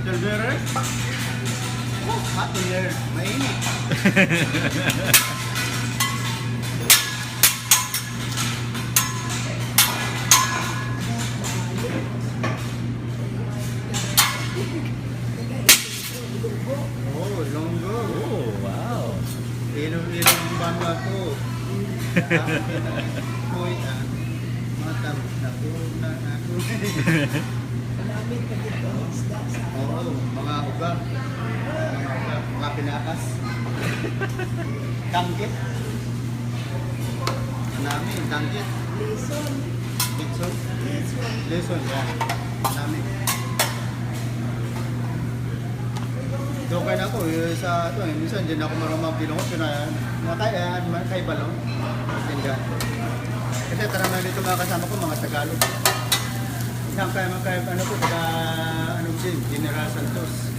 Caldera. Oh, hot in there. Mainit. Oh, longgo. Oh, wow. Ilong bangga ko. Hoy, matapos na ko na ako. Malamit pa dito ang isda sa Oo, mga uga. Mga pinakas. Tanggit. Namin, tanggit. Lison. Litson. Lison. Lison, yan. Namin. Doon kayo na ako, sa ito, minsan din ako marunong bilong ko na kay balong. Tindahan. Kasi karamihan dito mga kasama ko, mga Tagalog. Isang kaya ano po, taga, ano din, General Santos.